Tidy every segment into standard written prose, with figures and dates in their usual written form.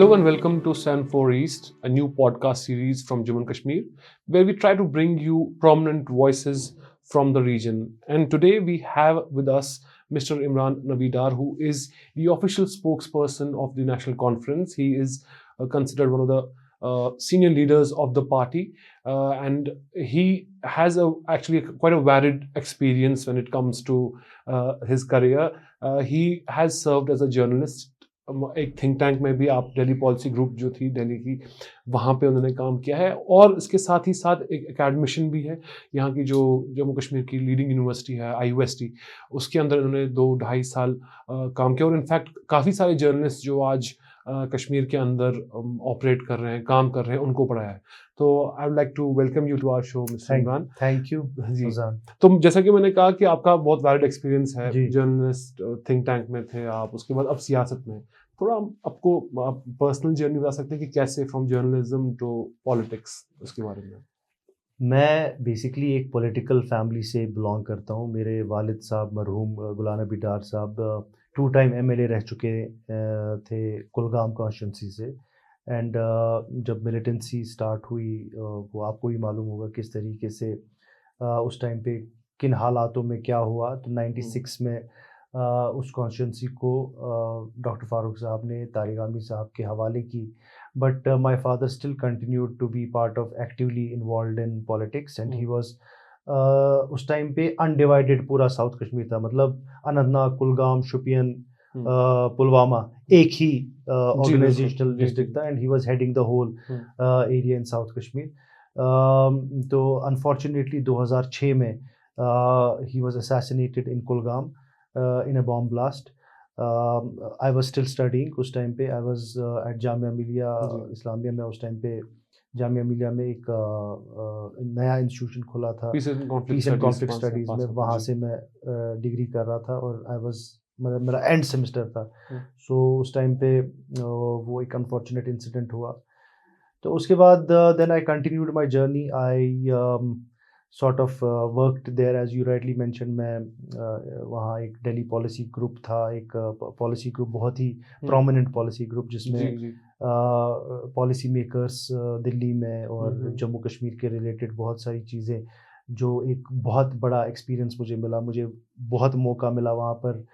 Hello and welcome to Stand for East, a new podcast series from Jammu and Kashmir, where we try to bring you prominent voices from the region. And today we have with us Mr. Imran Navidar, who is the official spokesperson of the National Conference. He is considered one of the senior leaders of the party, and he has actually quite a varied experience when it comes to his career. He has served as a journalist, एक think tank में भी, आप Delhi policy group जो थी दिल्ली की, वहाँ पे उन्होंने काम किया है, और इसके साथ ही साथ एक एकेडमिशन भी है यहाँ की, जो जम्मू कश्मीर की लीडिंग यूनिवर्सिटी है IUST, उसके अंदर इन्होंने 2-2.5 साल काम किया। और इनफैक्ट काफ़ी सारे जर्नलिस्ट जो आज कश्मीर के अंदर ऑपरेट कर रहे हैं, काम कर रहे हैं, उनको पढ़ाया है। तो I would like to welcome you to our show mister Imran. Thank you ji. Sujan. तो जैसा कि मैंने कहा कि आपका बहुत वैलिड एक्सपीरियंस है, जी। जर्नलिस्ट, थिंक टैंक में थे आप, उसके बाद अब सियासत में। थोड़ा आपको आप पर्सनल जर्नी बता सकते हैं कि कैसे फ्रॉम जर्नलिज्म टू पॉलिटिक्स, उसके बारे में। मैं बेसिकली एक पॉलिटिकल फैमिली से बिलोंग करता हूँ। मेरे वालिद साहब मरहूम गुलाम नबी डार साहब 2 टाइम MLA रह चुके थे कुलगाम कॉन्स्टिट्यूंसी से। एंड जब मिलिटेंसी स्टार्ट हुई, वो आपको ही मालूम होगा किस तरीके से उस टाइम पे किन हालातों में क्या हुआ। तो 96 में उस कॉन्स्टिट्यूंसी को डॉक्टर फारूक साहब ने तारिक आमिर साहब के हवाले की। But my father still continued to be part of actively involved in politics and he was उस टाइम पे अनडिवाइडेड पूरा साउथ कश्मीर था, मतलब अनंतनाग, कुलगाम, शुपियन, पुलवामा एक ही ऑर्गेनाइजेशनल डिस्ट्रिक्ट था, and he was heading the whole area in south Kashmir. तो अनफॉर्चुनेटली 2006 में he was assassinated in Kulgam in a bomb blast. I was still studying उस टाइम पे। I was at Jamia Millia Islamia में। उस टाइम पे जामिया मिलिया में एक नया इंस्टीट्यूशन खुला था, पीस एंड कॉन्फ्लिक्ट स्टडीज़ में। वहाँ से मैं डिग्री कर रहा था और मतलब मेरा एंड सेमेस्टर था। सो उस टाइम पे वो एक अनफॉर्चुनेट इंसिडेंट हुआ। तो उसके बाद then I continued my journey. I sort of worked there, as you rightly mentioned। मैं वहाँ एक दिल्ली पॉलिसी ग्रुप था, एक पॉलिसी ग्रुप, बहुत ही प्रोमिनेंट पॉलिसी ग्रुप, जिसमें पॉलिसी मेकर्स दिल्ली में और जम्मू कश्मीर के रिलेटेड बहुत सारी चीज़ें, जो एक बहुत बड़ा एक्सपीरियंस मुझे मिला। मुझे बहुत मौका मिला वहाँ पर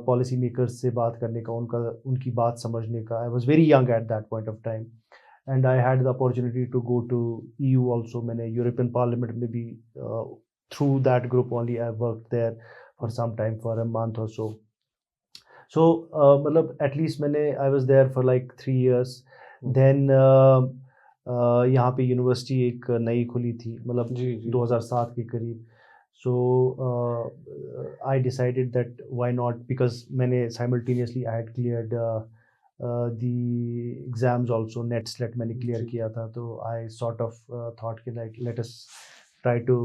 पॉलिसी मेकर्स से बात करने का, उनकी बात समझने का। I was very young at that point of time and I had the opportunity to go to EU also। मैंने यूरोपियन पार्लियामेंट में भी through that group only I worked there for some time, for a month or so। So मतलब at least I was there for like 3 years। then यहाँ पे university एक नई खुली थी, मतलब 2007 के करीब। So I decided that why not, because मैंने simultaneously I had cleared the exams also, net SLET मैंने क्लियर किया था। तो I sort of thought कि like let us try to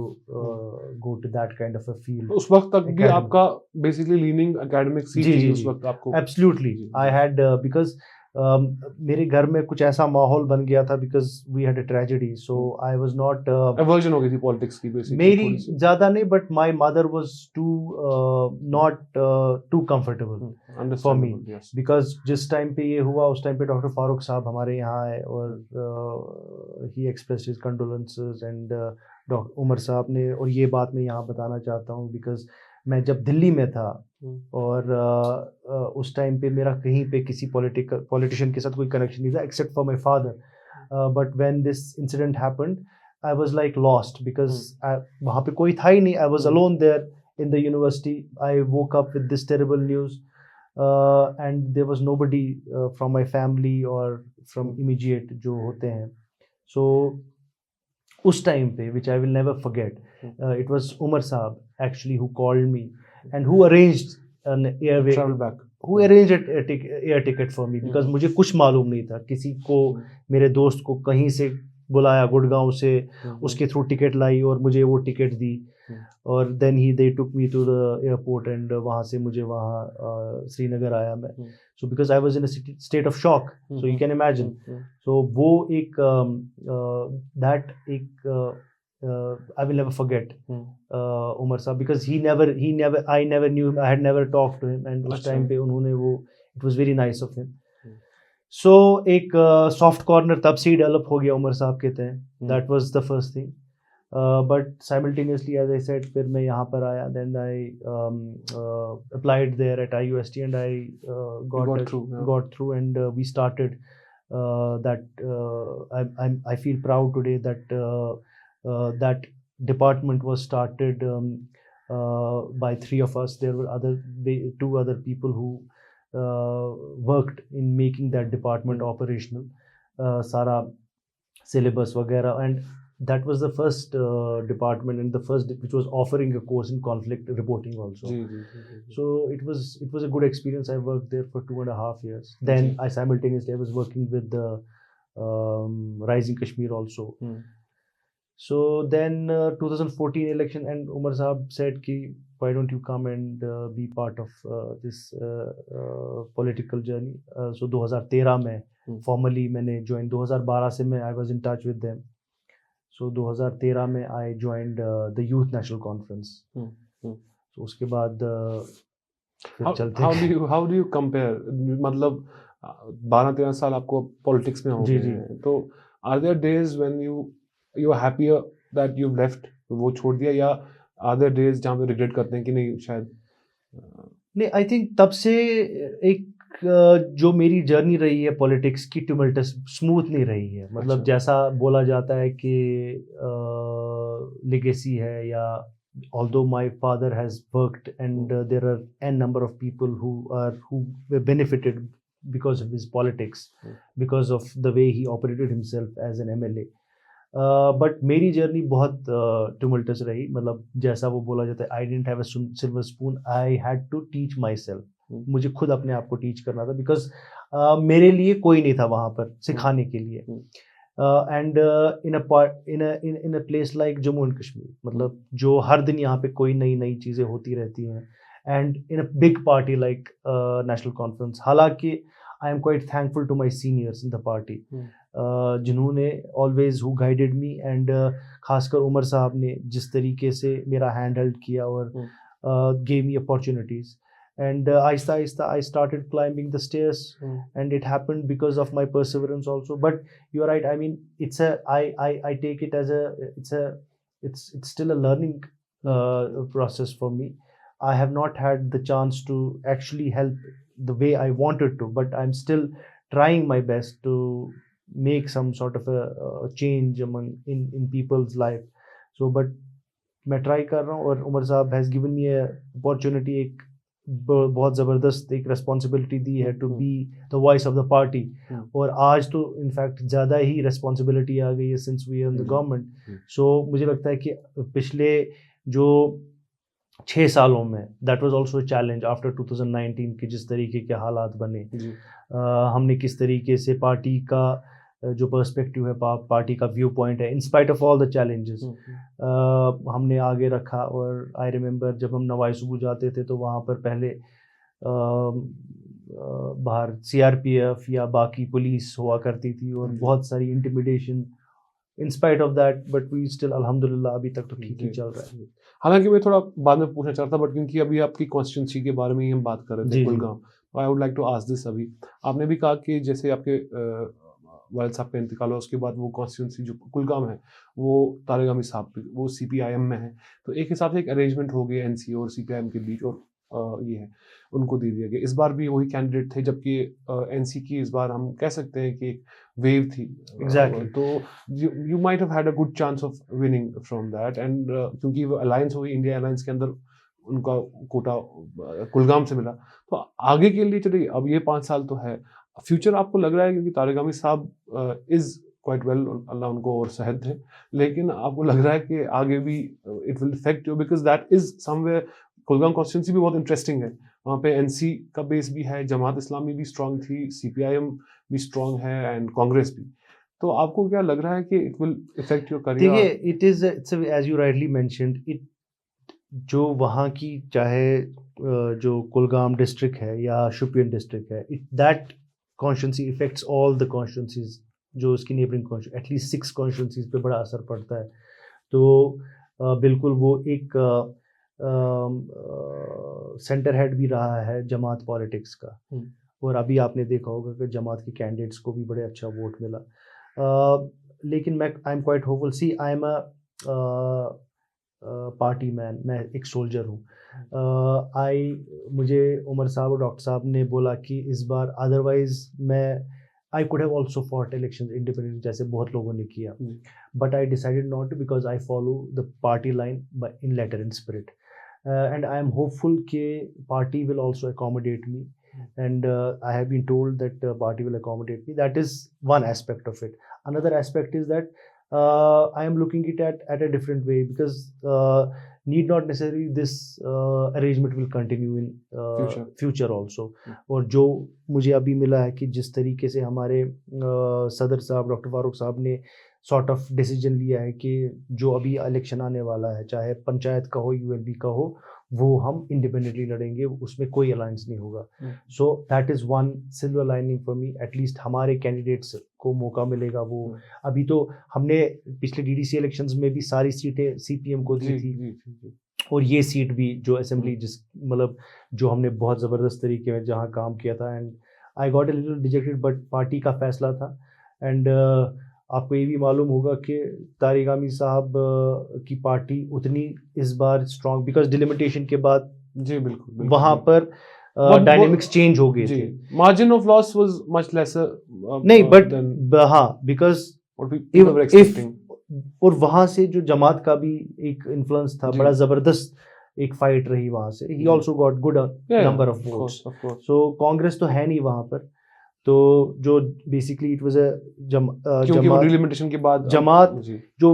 go to that kind of a field। उस वक्त तक भी आपका बेसिकली लीनिंग एकेडमिक्स ही थी उस वक्त आपको? Absolutely। I had because मेरे घर में कुछ ऐसा माहौल बन गया था, because we had a tragedy। so I was not aversion हो गई थी पॉलिटिक्स की बेसिकली? मेरी ज़्यादा नहीं, but my mother was not too comfortable for me। yes। because जिस टाइम पे ये हुआ, उस टाइम पे डॉक्टर फारूक साहब हमारे यहाँ आए, और he expressed his condolences। and doctor Umar साहब ने, और ये बात मैं यहाँ बताना चाहता हूँ, because मैं जब दिल्ली में था और उस टाइम पे मेरा कहीं पे किसी पॉलिटिशियन के साथ कोई कनेक्शन नहीं था, except for my father. But when this incident happened, I was like lost, because वहाँ पे कोई था ही नहीं। I was alone there in the university. I woke up with this terrible news and there was nobody from my family और from immediate जो होते हैं। सो उस टाइम पे, which I will never forget, it was Umar Saab actually who called me and who arranged an airway travel back, who arranged air ticket for me, because मुझे कुछ मालूम नहीं था। किसी को, मेरे दोस्त को कहीं से बुलाया गुड़गांव से, उसके थ्रू टिकट लाई और मुझे वो टिकट दी। और then they took me to the airport and वहाँ से मुझे वहाँ श्रीनगर आया मैं। So because I was in a state of shock, so you can imagine। so वो एक that एक I will never forget Umar साहब, because I never knew him, I had never talked to him, and उस time पे उन्होंने वो, it was very nice of him। सो एक soft corner तब से ही डेवलप हो गया उमर साहब के तय. That was the first thing. But simultaneously, as I said, फिर मैं यहाँ पर आया. Then I applied there at IUST and I got through, and we started that. I feel proud today that that department was started by three of us. There were two other people who worked in making that department operational. सारा syllabus वगैरह, and that was the first department and the first which was offering a course in conflict reporting also. So it was a good experience. I worked there for 2.5 years. Then I simultaneously I was working with the Rising Kashmir also. So then 2014 election, and Umar Saab said ki why don't you come and be part of this political journey. So 2013 में formally मैंने join. 2012 से मैं I was in touch with them. So 2013 में I joined the Youth National Conference. So उसके बाद how do you compare, मतलब 12-13 साल आपको पॉलिटिक्स में हो गए हैं, तो are there days when you are happier that you've left, वो छोड़ दिया, या are there days जहाँ पे रिग्रेट करते हैं कि नहीं शायद? नहीं, आई थिंक तब से एक जो मेरी जर्नी रही है पॉलिटिक्स की, ट्यूमल्टस स्मूथ नहीं रही है. मतलब जैसा बोला जाता है कि लेगेसी है, या although my father has worked and there are n number of people who benefited because of his politics, because of the way he operated himself as an MLA. But मेरी जर्नी बहुत tumultuous रही. मतलब जैसा वो बोला जाता है, I didn't have a silver spoon, I had to teach myself. मुझे खुद अपने आप को टीच करना था, बिकॉज मेरे लिए कोई नहीं था वहाँ पर सिखाने के लिए. And in a place like Jammu and Kashmir, मतलब जो हर दिन यहाँ पे कोई नई नई चीज़ें होती रहती हैं, and in a big party like national conference. हालांकि I am quite thankful to my seniors in the party, जिन्होंने always who guided me, and खासकर उमर साहब ने जिस तरीके से मेरा हैंड हेल्ड किया और gave me opportunities. And Aahista Aahista I started climbing the stairs, and it happened because of my perseverance also. But you are right. I mean, I take it as it's still a learning process for me. I have not had the chance to actually help the way I wanted to, but I'm still trying my best to make some sort of a change in people's life. So, but मैं try कर रहा हूँ, और उमर साहब has given me a opportunity, एक बहुत ज़बरदस्त एक रिस्पॉन्सिबिलिटी दी है to be the voice of the party. और आज तो इनफैक्ट ज़्यादा ही रिस्पॉन्सिबिलिटी आ गई है since we are in the government. So मुझे लगता है कि पिछले जो 6 सालों में that was also challenge after 2019 के जिस तरीके के हालात बने, हमने किस तरीके से पार्टी का जो पर्सपेक्टिव है, पार्टी का व्यू पॉइंट है, इन spite of all the challenges, हमने आगे रखा. और आई रिमेंबर जब हम नवाई सुबह जाते थे तो वहाँ पर पहले बाहर CRPF या बाकी पुलिस हुआ करती थी, और बहुत सारी intimidation. In spite of that, but we still अल्हम्दुलिल्लाह अभी तक तो ठीक ही चल रहा है. हालांकि मैं थोड़ा बाद में पूछना चाहता था, बट क्योंकि अभी आपकी कॉन्स्टिट्यूंसी के बारे में ही हम बात कर रहे थे, Kulgam, I would like to ask this. अभी आपने भी कहा कि जैसे आपके वालिद साहब का इंतकाल हुआ, उसके बाद वो कॉन्स्टिट्यूंसी जो कुलगाम है वो तारिक अमीर साहब वो CPIM में है, तो एक हिसाब से एक अरेंजमेंट हो गया NC और CPIM के बीच, और ये है उनको दे दिया गया. इस बार भी वही कैंडिडेट थे, जबकि NC की इस बार हम कह सकते हैं कि एक वेव थी. एग्जैक्टली. तो you might have had a good chance of winning from that, and क्योंकि वो अलायंस हुई, इंडिया अलायंस के अंदर उनका कोटा कुलगाम से मिला. तो आगे के लिए चलिए, अब ये 5 साल तो है, फ्यूचर आपको लग रहा है, क्योंकि तारिक अमीर साहब इज़ क्वाइट वेल, अल्लाह उनको और सेहत दे, लेकिन आपको लग रहा है कि आगे भी it will effect you, because that is somewhere. Kulgam constituency भी बहुत इंटरेस्टिंग है, वहाँ पे NC का बेस भी है, जमात इस्लामी भी स्ट्रॉन्ग थी, CPIM भी स्ट्रॉन्ग है, एंड कांग्रेस भी. तो आपको क्या लग रहा है कि it will effect your career? देखिए, it's as you rightly mentioned, it जो वहाँ की चाहे जो कुलगाम डिस्ट्रिक्ट है या शुपियन डिस्ट्रिक्ट है, that constituency effects all the constituencies जो उसकी नेबरिंग कॉन्स्टिट्यूंसी, एटलीस्ट 6 कॉन्स्टिट्यूंसीज पे बड़ा असर पड़ता है. तो बिल्कुल वो एक सेंटर हेड भी रहा है जमात पॉलिटिक्स का, और अभी आपने देखा होगा कि जमात के कैंडिडेट्स को भी बड़े अच्छा वोट मिला। लेकिन मैं I am quite hopeful. See I am a party man, मैं एक सोल्जर हूँ। मुझे उमर साहब और डॉक्टर साहब ने बोला कि इस बार, अदरवाइज मैं I could have also fought election independent जैसे बहुत लोगों ने किया, but I decided not to because I follow the party line in letter in spirit, and I am hopeful कि party will also accommodate me, and I have been told that party will accommodate me. That is one aspect of it. Another aspect is that I am looking it at a different way, because need not necessarily this arrangement will continue in future also. और जो मुझे अभी मिला है कि जिस तरीके से हमारे सदर साहब डॉक्टर फारूक साहब ने सॉर्ट ऑफ डिसीजन लिया है कि जो अभी इलेक्शन आने वाला है, चाहे पंचायत का हो यूएलबी का हो, वो हम इंडिपेंडेंटली लड़ेंगे, उसमें कोई अलायंस नहीं होगा। So that is one silver lining for me. At least हमारे कैंडिडेट्स को मौका मिलेगा। वो अभी तो हमने पिछले डीडीसी इलेक्शंस में भी सारी सीटें सीपीएम को दी थी, और ये सीट भी जो असेंबली मतलब जो हमने बहुत ज़बरदस्त तरीके में जहाँ काम किया था, and I got a little dejected, but party का फैसला था। एंड आपको ये भी मालूम होगा कि तारिक आमिर साहब की पार्टी उतनी इस बार स्ट्रॉन्ग, बिकॉज डिलिमिटेशन के बाद जी बिल्कुल वहाँ पर डायनेमिक्स चेंज हो गए थे। Margin of loss was much laser. नहीं, बट हाँ, बिकॉज और वहाँ से जो जमात का भी एक इन्फ्लुएंस था, बड़ा जबरदस्त एक फाइट रही वहाँ से। He also got good number of votes. So Congress तो है नहीं वहाँ पर, तो जो basically it was a Jamaat delimitation के बाद जमात जो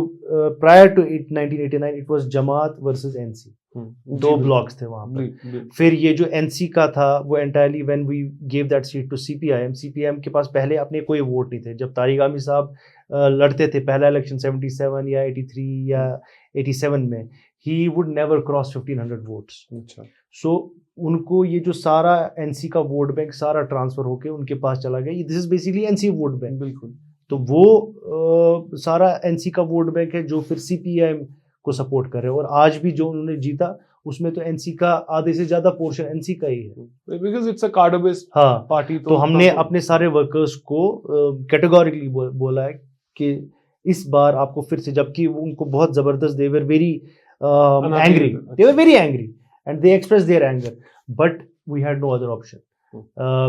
prior to 1989 it was Jamaat versus NC, दो ब्लॉक्स थे वहाँ पर। फिर ये जो एनसी का था वो entirely when we give that seat to CPIM के पास पहले अपने कोई वोट नहीं थे। जब तारिक आमिर साहब लड़ते थे पहला इलेक्शन 77 या 83 या 87 में, he would never cross 1500 votes. So उनको ये जो सारा एनसी का वोट बैंक सारा ट्रांसफर होके उनके पास चला गया। This is basically NC vote bank. बिल्कुल। तो वो सारा एनसी का वोट बैंक है जो फिर सीपीआईएम को सपोर्ट कर रहे हैं, और आज भी जो उन्होंने जीता उसमें तो एनसी का आधे से ज्यादा पोर्शन एनसी का ही है, बिकॉज़ इट्स अ कार्डर बेस्ड पार्टी। तो हमने अपने सारे वर्कर्स को कैटेगोरिकली बोला है कि इस बार आपको फिर से, जबकि उनको बहुत जबरदस्त, they were very angry and they expressed their anger, but we had no other option,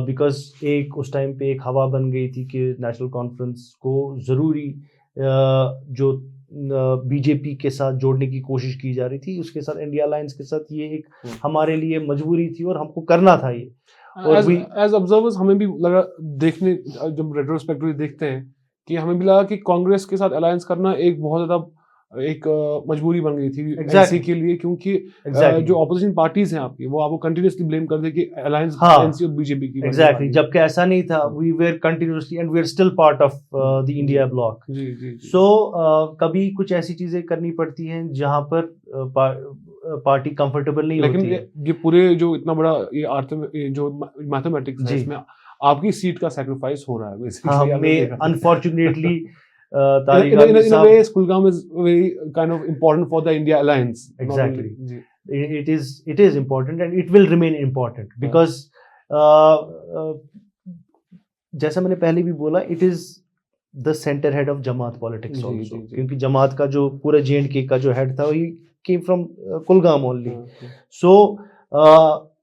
because एक उस टाइम पे एक हवा बन गई थी कि नेशनल कॉन्फ्रेंस को ज़रूरी जो बीजेपी के साथ जोड़ने की कोशिश की जा रही थी, उसके साथ इंडिया अलायंस के साथ, ये एक हमारे लिए मजबूरी थी और हमको करना था ये। और एज ऑब्जर्वर्स हमें भी लगा, देखने जब रेट्रोस्पेक्टिवली देखते हैं, कि हमें भी लगा कि कांग्रेस के साथ अलायंस करना एक बहुत ज़्यादा एक मजबूरी बन गई थी एनसी के लिए, क्योंकि जो ऑपोजिशन पार्टीज हैं आपकी, वो आपको कंटिन्यूअसली ब्लेम कर दे कि अलायंस एनसी और बीजेपी की। एग्जैक्टली, जबकि ऐसा नहीं था। We were continuously and we are still part of the India bloc. So कभी कुछ ऐसी चीजें करनी पड़ती हैं जहां पर पार्टी कंफर्टेबल नहीं होती है। लेकिन ये पूरे जो इतना बड़ा ये जो मैथमेटिक्स है, इसमें आपकी सीट का सैक्रिफाइस हो रहा है basically. Unfortunately in a way, Kulgam is very kind of important for the India alliance. Exactly. It is important, and it will remain important, because जैसा मैंने पहले भी बोला, it is the center head of Jamaat politics also. क्योंकि जमात का जो पूरा J&K का जो हेड था, he came from Kulgam only. So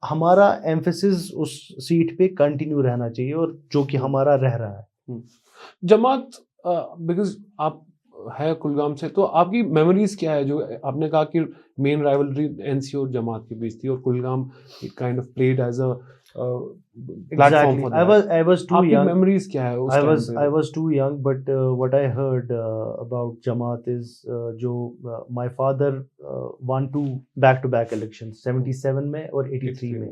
हमारा एम्फेसिस उस सीट पे कंटिन्यू रहना चाहिए, और जो कि हमारा रह रहा है। जमात बिकॉज आप है कुलगाम से, तो आपकी मेमोरीज क्या है? जो आपने कहा कि मेन राइवलरी एनसी और जमात के बीच थी, और Kulgam kind of played as a platform for that. I was too young. Memories क्या है उस टाइम पे? I was too young, but what I heard about Jamaat is जो my father won two back-to-back elections, 77 में और 83 में,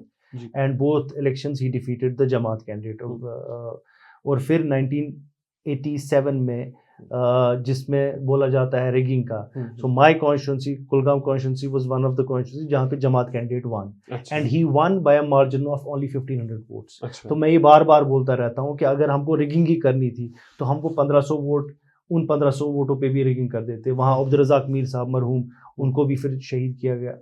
and both elections he defeated the Jamaat candidate. और फिर 1987 में जिसमें बोला जाता है रिगिंग का, so my constituency, Kulgam constituency was one of the constituency जहां पे Jamaat candidate won, and he won by a margin of only 1500 votes. तो मैं ये बार बार बोलता रहता हूं कि अगर हमको रिगिंग ही करनी थी तो हमको 1500 वोट, उन 1500 वोटों पे भी रिगिंग कर देते। वहाँ अब्दुल रज़ाक मीर साहब मरहूम, उनको भी फिर शहीद किया गया।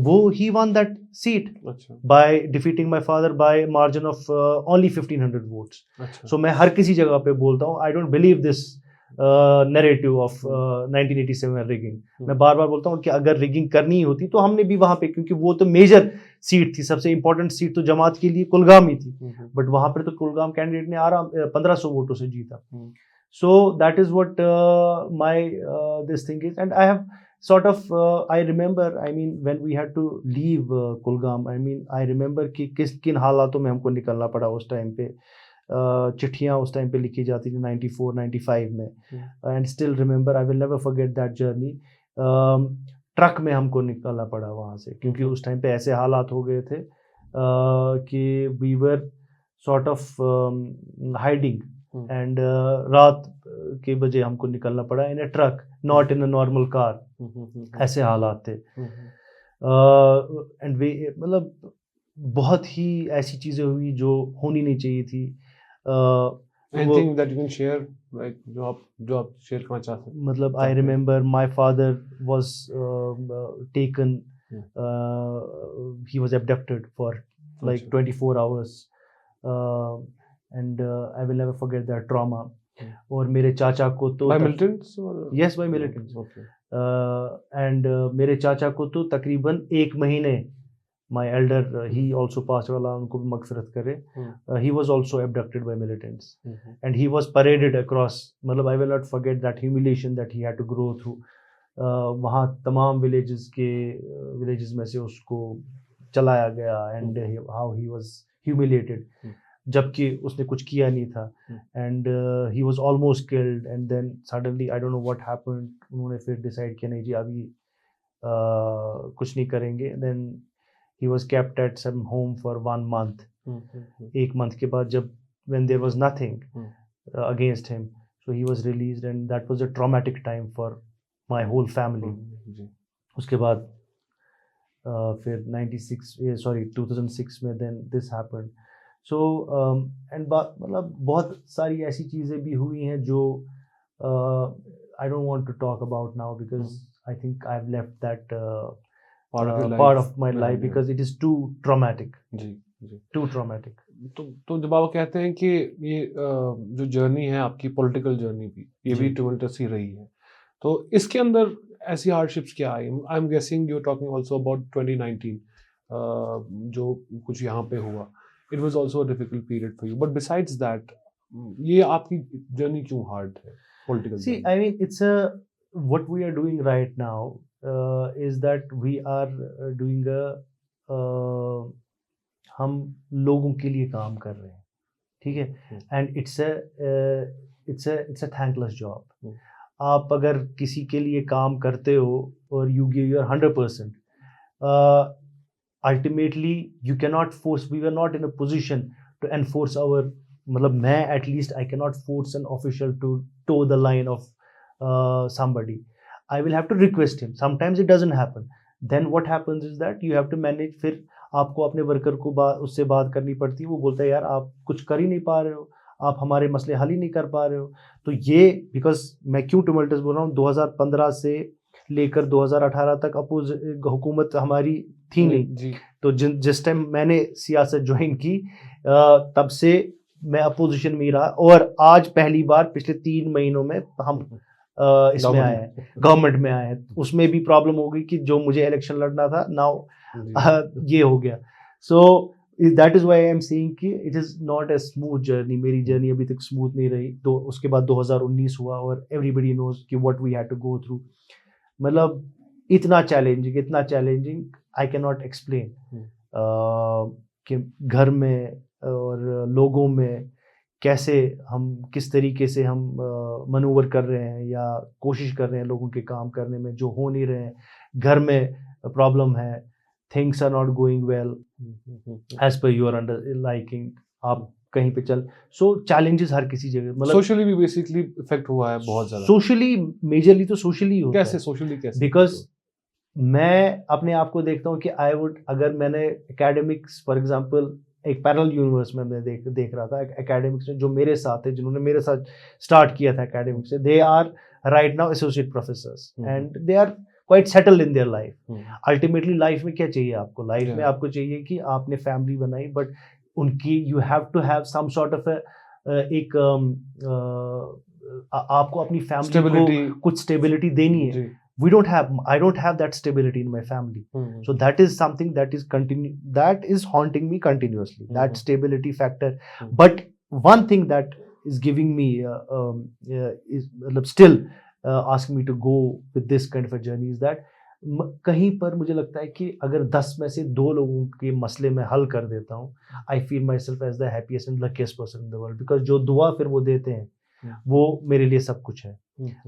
वो he won that seat अच्छा by defeating my father by margin of only 1500 votes. अच्छा So मैं हर किसी जगह पे बोलता हूँ, I don't believe this narrative of 1987 rigging. मैं बार बार बोलता हूँ कि अगर रिगिंग करनी ही होती तो हमने भी वहाँ पे, क्योंकि वो तो मेजर सीट थी, सबसे इंपॉर्टेंट सीट तो जमात के लिए कुलगाम ही थी, बट वहाँ पर तो कुलगाम कैंडिडेट ने आराम 1500 वोटों से जीता. So that is what my this thing is, and I have sort of I remember, I mean when we had to leave Kulgam, I mean I remember कि किन हालातों में हमको निकलना पड़ा उस टाइम पे. चिट्ठियाँ उस टाइम पे लिखी जाती थी 94 95 में, and still remember, I will never forget that journey. Truck में हमको निकलना पड़ा वहाँ से, क्योंकि उस टाइम पे ऐसे हालात हो गए थे कि we were sort of hiding, and रात के बजे हमको निकलना पड़ा in a truck, not in a normal car. ऐसे हालात थे. एंड वे मतलब बहुत ही ऐसी चीज़ें हुई जो होनी नहीं चाहिए थी. Anything that you can share, like जो आप शेयर करना चाहते हैं? मतलब I remember my father was taken, he was abducted for like 24 hours, and I will never forget that trauma. और मेरे चाचा को तो by militants or? Yes, by militants. Okay. And मेरे चाचा को तो तकरीबन 1 महीने, my elder he also passed away, अल्लाह उनको भी मगफिरत करे. He was also abducted by militants, and he was paraded across, मतलब I will not forget that humiliation that he had to go through. वहाँ तमाम villages में से उसको चलाया गया, and how he was humiliated, जबकि उसने कुछ किया नहीं था, and he was almost killed, and then suddenly I don't know what happened, उन्होंने फिर decide किया नहीं जी अभी कुछ नहीं करेंगे. then he was kept at some home for 1 month. 1 month के बाद जब when there was nothing against him, so he was released, and that was a traumatic time for my whole family. उसके बाद फिर 2006 में then this happened. So and मतलब बहुत सारी ऐसी चीज़ें भी हुई हैं जो I don't want to talk about now, because I think I've left that part of my life because it is too traumatic. Ji too traumatic. तो जब आप कहते हैं कि ये जो जर्नी है आपकी पॉलिटिकल जर्नी भी, ये भी ट्यूमल्टस ही रही है, तो इसके अंदर ऐसी हार्डशिप्स क्या आई? I am guessing you are talking also about 2019, जो कुछ यहाँ पे हुआ. It was also a difficult period for you, but besides that ये आपकी जर्नी क्यों हार्ड है political? See, I mean, it's what we are doing right now is that we are doing हम लोगों के लिए काम कर रहे हैं, ठीक है, and it's a thankless job. आप अगर किसी के लिए काम करते हो और you give your 100%, ultimately you can not force, we are not in a position to enforce our, मतलब मैं at least I can not force an official to toe the line of somebody. I will have to request him. Sometimes it doesn't happen. Then what happens is that you have to manage. फिर आपको अपने worker को उससे बात करनी पड़ती है. वो बोलता है यार आप कुछ कर ही नहीं पा रहे हो, आप हमारे मसले हल ही नहीं कर पा रहे हो. तो ये बिकॉज मैं क्यों टुमल्टस बोल रहा हूँ, 2015 से लेकर 2018 तक हुकूमत हमारी थी नहीं. तो जिस टाइम मैंने सियासत ज्वाइन की तब से मैं अपोजिशन में ही रहा, और आज पहली बार पिछले 3 महीनों में हम इसमें आए हैं, गवर्नमेंट में आए हैं. उसमें भी प्रॉब्लम हो गई कि जो मुझे इलेक्शन लड़ना था नाउ ये हो गया. So that is why I am saying कि it is not a smooth journey. मेरी जर्नी अभी तक स्मूथ नहीं रही. तो उसके बाद 2019 हुआ और एवरीबडी नोज कि what we had to go through. मतलब इतना challenging I can not explain कि घर में और लोगों में कैसे हम किस तरीके से हम मनूवर कर रहे हैं या कोशिश कर रहे हैं लोगों के काम करने में जो हो नहीं रहे हैं. घर में प्रॉब्लम है, things are not going well as per your under liking. आप कहीं पे चल, सो चैलेंजेस हर किसी जगह, मतलब सोशली भी बेसिकली इफेक्ट हुआ है बहुत ज्यादा. सोशली मेजरली तो सोशली होता है. कैसे सोशली कैसे? बिकॉज मैं अपने आप को देखता हूँ कि आई वुड, अगर मैंने एकेडमिक्स फॉर एग्जांपल एक पैरेलल यूनिवर्स में मैं देख रहा था एकेडमिक्स में, जो मेरे साथ है, जिन्होंने मेरे साथ स्टार्ट किया था एकेडमिक्स से, they are right now associate professors and they are quite settled in their life. Hmm. Ultimately life में क्या चाहिए आपको? Life में Yeah. आपको चाहिए कि आपने family बनाई, but उनकी you have to have some sort of a एक आपको अपनी family Stability. को कुछ stability देनी है. जी. I don't have that stability in my family. Hmm. So that is something that is haunting me continuously, that Mhm. stability factor. Mhm. But one thing that is giving me is still asking me to go with this kind of a journey is that कहीं पर मुझे लगता है कि अगर 10 में से 2 लोगों के मसले में हल कर देता हूँ, I feel myself as the happiest and luckiest person in the world, because जो दुआ फिर वो देते हैं वो मेरे लिए सब कुछ है.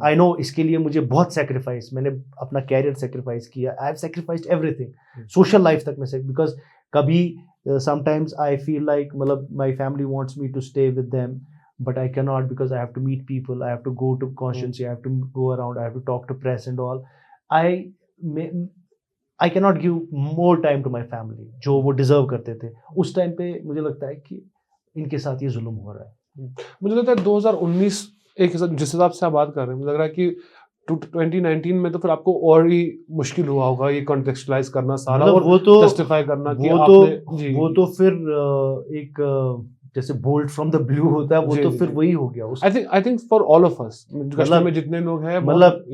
आई नो इसके लिए मुझे बहुत सेक्रीफाइस, मैंने अपना कैरियर सेक्रीफाइस किया, I have sacrificed everything, social life तक में बिकॉज कभी समटाइम्स आई फील लाइक मतलब my family wants me to stay with them, but I cannot because I have to meet people, I have to go to conscience, I have to go around, I have to talk to press and all. I cannot give more time to my family जो वो deserve करते थे. उस time पे मुझे लगता है कि इनके साथ ये जुल्म हो रहा है. मुझे लगता है 2019 एक जिस हिसाब से आप बात कर रहे हैं, मुझे लग रहा है कि 2019 में तो फिर आपको और ही मुश्किल हुआ होगा ये कॉन्टेक्सचुअलाइज करना सारा और वो तो जस्टिफाई करना कि वो तो फिर एक जैसे बोल्ट फ्रॉम द ब्लू होता है, वो तो फिर वही हो गया. I think for all of us Kashmir में जितने लोग हैं मतलब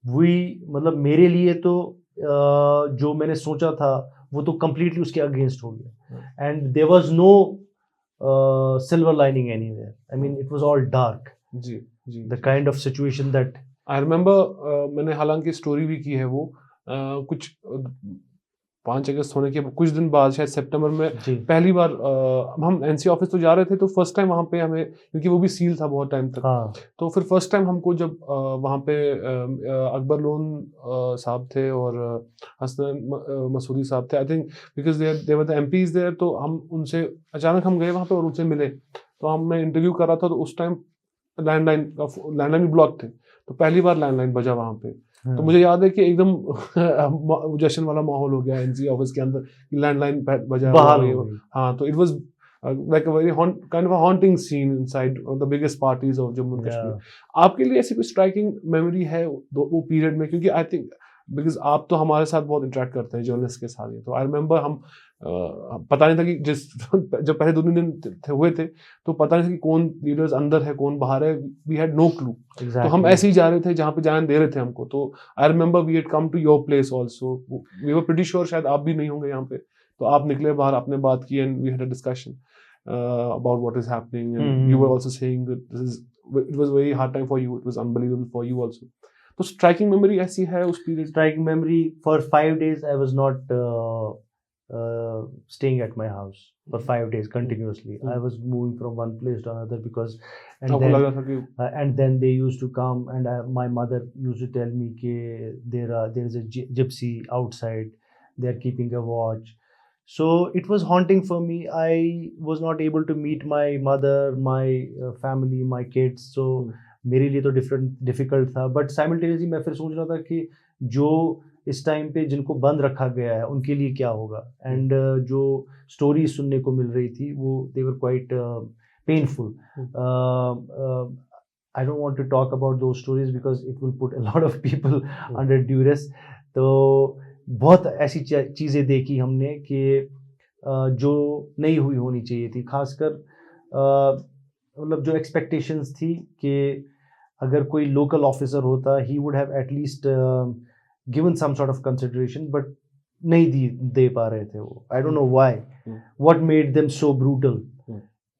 मतलब मेरे लिए तो जो मैंने सोचा था वो तो कंप्लीटली उसके अगेंस्ट हो गया. And there was no silver lining anywhere. I mean, it was all dark. जी. The kind of situation that I remember मैंने हालांकि स्टोरी भी की है वो कुछ 5 अगस्त होने के कुछ दिन बाद शायद सितंबर में पहली बार हम एनसी ऑफिस तो जा रहे थे, तो फर्स्ट टाइम वहाँ पे हमें, क्योंकि वो भी सील था बहुत टाइम तक. हाँ. तो फिर फर्स्ट टाइम हमको जब वहाँ पे अकबर लोन साहब थे और हसन मसूदी साहब थे, I think because they were the MPs there, तो हम उनसे अचानक हम गए वहाँ पे और उनसे मिले. तो मैं इंटरव्यू कर रहा था, तो उस टाइम लैंडलाइन भी ब्लॉक थे, तो पहली बार लैंडलाइन बजा वहाँ पे. तो मुझे याद है कि एकदम जश्न वाला माहौल हो गया एनसी ऑफिस के अंदर, लैंडलाइन बजा. हाँ, तो it was like a very kind of a haunting scene inside one of the biggest parties of Jammu and Kashmir. आपके लिए ऐसी कोई स्ट्राइकिंग मेमोरी है वो पीरियड में? क्योंकि आई थिंक बिकॉज आप तो हमारे साथ बहुत इंटरेक्ट करते हैं जर्नलिस्ट के साथ ही, तो आई रिमेंबर हम पता नहीं था कि जब पहले 2 दिन हुए थे तो पता नहीं था कि कौन लीडर्स अंदर है कौन बाहर है. We had no clue. तो हम ऐसे ही जा रहे थे जहाँ पे जान दे रहे थे हमको. तो I remember we had come to your place also, we were pretty sure शायद आप भी नहीं होंगे यहाँ पे, तो आप निकले बाहर, आपने बात की and we had a discussion about what is happening, and you were also saying that it was a very hard time for you, it was unbelievable for you also. तो striking memory ऐसी है उस period? Striking memory, for 5 days I was not staying at my house for 5 days continuously. I was moving from one place to another because and then they used to come and my mother used to tell me that there is a gypsy outside, they are keeping a watch. So it was haunting for me. I was not able to meet my mother, my family, my kids. So मेरे लिए तो difficult था. But simultaneously मैं फिर सोच रहा था कि जो इस टाइम पे जिनको बंद रखा गया है उनके लिए क्या होगा. And जो stories सुनने को मिल रही थी वो they were quite painful. I don't want to talk about those stories because it will put a lot of people under duress. तो बहुत ऐसी चीज़ें देखी हमने कि जो नहीं होनी चाहिए थी. खासकर मतलब जो एक्सपेक्टेशंस थी कि अगर कोई लोकल ऑफिसर होता ही would have at least given some sort of consideration, but नहीं दे पा रहे थे वो. I don't know why, what made them so brutal.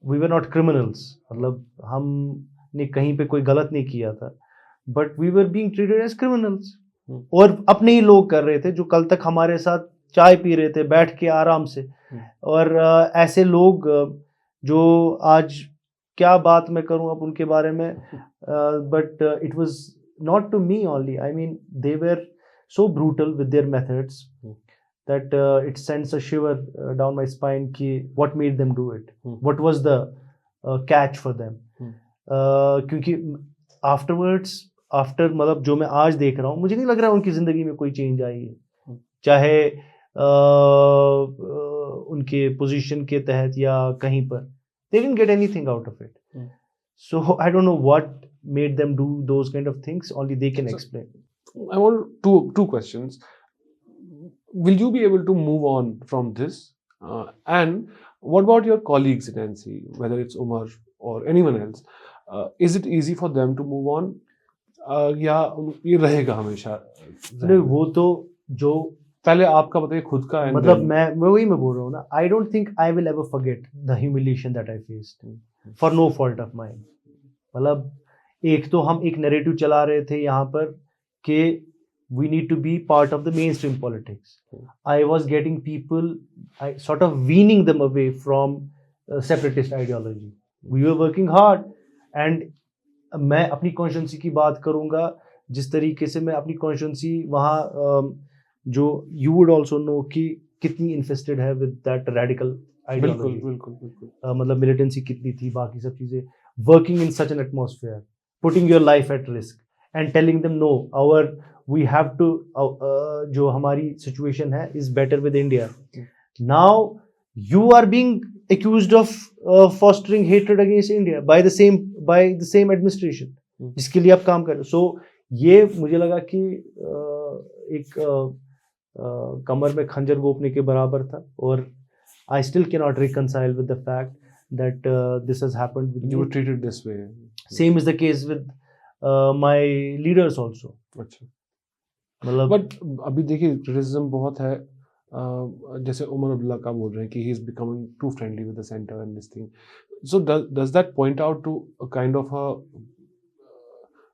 We were not criminals, मतलब हमने कहीं पे कोई गलत नहीं किया था, but we were being treated as criminals. और अपने ही लोग कर रहे थे जो कल तक हमारे साथ चाय पी रहे थे बैठ के आराम से. और ऐसे लोग जो आज क्या बात मैं करूं अब उनके बारे में, but it was not to me only. I mean they were so brutal with their methods that it sends a shiver down my spine कि what made them do it, what was the catch for them. क्योंकि afterwards after मतलब जो मैं आज देख रहा हूँ मुझे नहीं लग रहा है उनकी ज़िंदगी में कोई चेंज आई है, चाहे उनके पोजीशन के तहत या कहीं पर. they didn't get anything out of it. So I don't know what made them do those kind of things, only they can explain. I want two questions. Will you be able to move on from this? And what about your colleagues in NC, whether it's Umar or anyone else? Is it easy for them to move on? या ये रहेगा हमेशा? नहीं, वो तो जो पहले आपका बताइए खुद का, and मतलब then- मैं बोल रहा हूँ ना, I don't think I will ever forget the humiliation that I faced for no fault of mine. मतलब एक तो हम एक नैरेटिव चला रहे थे यहाँ पर कि we need to be part of the mainstream politics. I was getting people, I sort of weaning them away from separatist ideology. We were working hard, and मैं अपनी कॉन्स्टिट्यूंसी की बात करूँगा जिस तरीके से मैं अपनी कॉन्स्टिट्यूंसी वहाँ जो you would also know कि कितनी infested है with that radical ideology. बिल्कुल. मतलब militancy कितनी थी, बाकी सब चीज़ें, working in such an atmosphere, putting your life at risk and telling them no, we have to जो हमारी situation है is better with India. Now you are being accused of fostering hatred against India by the same administration जिसके लिए आप काम कर रहे हो. So ये मुझे लगा कि एक कमर में खंजर गोपने के बराबर था, और I still cannot reconcile with the fact that this has happened with You me. were treated this way. Same is the case with my leaders also. अच्छा. मतलब बट अभी देखिए क्रिटिसिज्म बहुत है. जैसे उमर अब्दुल्ला का बोल रहे हैं कि he is becoming too friendly with the centre and this thing. So does that point out to a kind of a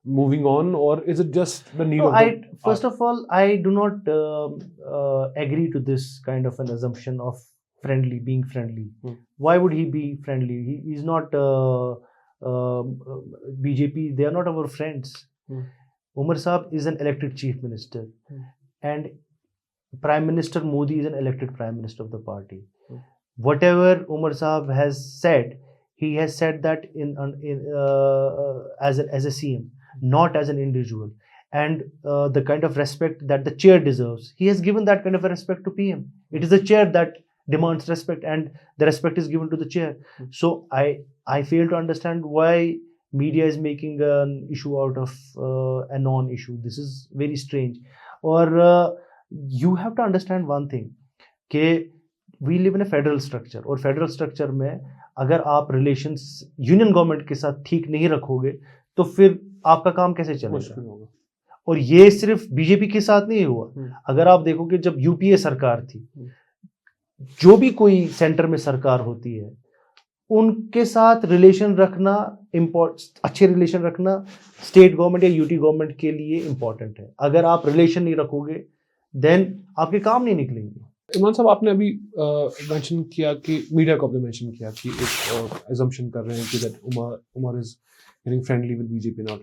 moving on, or is it just the need no, of the first of all, I do not agree to this kind of an assumption of being friendly. Why would he be friendly? He is not BJP. They are not our friends. Umar Saab is an elected chief minister, and Prime Minister Modi is an elected prime minister of the party. Whatever Umar Saab has said, he has said that as a CM, not as an individual. And the kind of respect that the chair deserves, he has given that kind of a respect to PM. It is the chair that demands respect, and the respect is given to the chair. So I fail to understand why media is making an issue out of a non-issue. This is very strange. Or you have to understand one thing, कि we live in a federal structure, और federal structure में अगर आप relations union government के साथ ठीक नहीं रखोगे तो फिर आपका काम कैसे चलेगा. और ये सिर्फ बीजेपी के साथ नहीं हुआ. अगर आप देखोगे जब यूपीए सरकार थी, जो भी कोई सेंटर में सरकार होती है, उनके साथ रिलेशन रखना अच्छे रिलेशन रखना स्टेट गवर्नमेंट या यूटी गवर्नमेंट के लिए इम्पोर्टेंट है. अगर आप रिलेशन नहीं रखोगे देन आपके काम नहीं निकलेंगे. इमरान साहब, आपने अभी मेंशन किया कि मीडिया को आपने मेंशन किया कि एक assumption कर रहे हैं कि that Umar is getting friendly with BJP and all.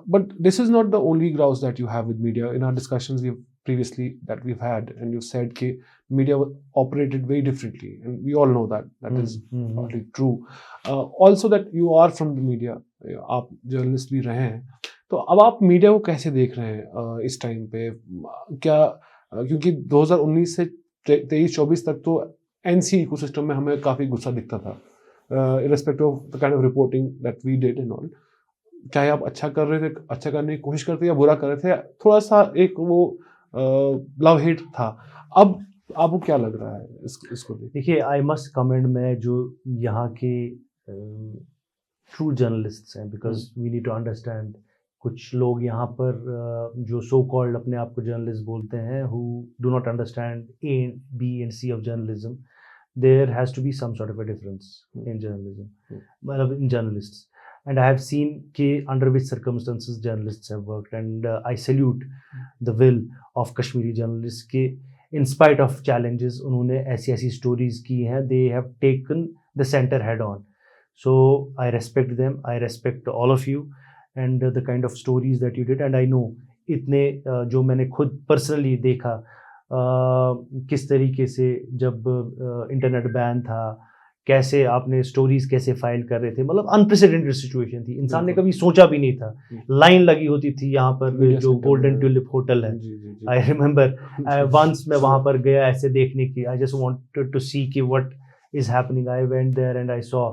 But this is not the only grouse that you have with media. In our discussions we've had, and you said that media operated very differently, and we all know that is totally true. Also that you are from the media, आप journalist भी रहे हैं, तो अब आप media को कैसे देख रहे हैं इस टाइम पे? क्या क्योंकि 2019 से 23-24 तक तो एनसी इकोसिस्टम में हमें काफ़ी गुस्सा दिखता था, irrespective of the kind of reporting that we did and all. चाहे आप अच्छा कर रहे थे, अच्छा करने की कोशिश करते या बुरा कर रहे थे, थोड़ा सा एक वो लव हेट था. अब आपको क्या लग रहा है इसको देख? देखिए, आई मस्ट कमेंट मैं जो यहाँ के ट्रू जर्नलिस्ट्स हैं, because we need to understand, कुछ लोग यहाँ पर जो सो कॉल्ड अपने आप को जर्नलिस्ट बोलते हैं, who do not understand A, B and C of journalism. There has to be some sort of a difference in journalism, in journalists. And I have seen under which circumstances journalists have worked, and I salute the will of Kashmiri journalists कि in spite of challenges उन्होंने ऐसी stories की हैं. They have taken the center head on. So I respect them. I respect all of you and the kind of stories that you did. And I know इतने जो मैंने खुद personally देखा किस तरीके से जब इंटरनेट बैन था, कैसे आपने स्टोरीज कैसे फाइल कर रहे थे. मतलब अनप्रेसिडेंटेड सिचुएशन थी, इंसान ने कभी सोचा भी नहीं था. लाइन लगी होती थी यहाँ पर जो गोल्डन ट्यूलिप होटल है. आई रिमेम्बर वंस मैं वहाँ पर गया ऐसे देखने की. I just wanted to see कि what is happening. I went there and I saw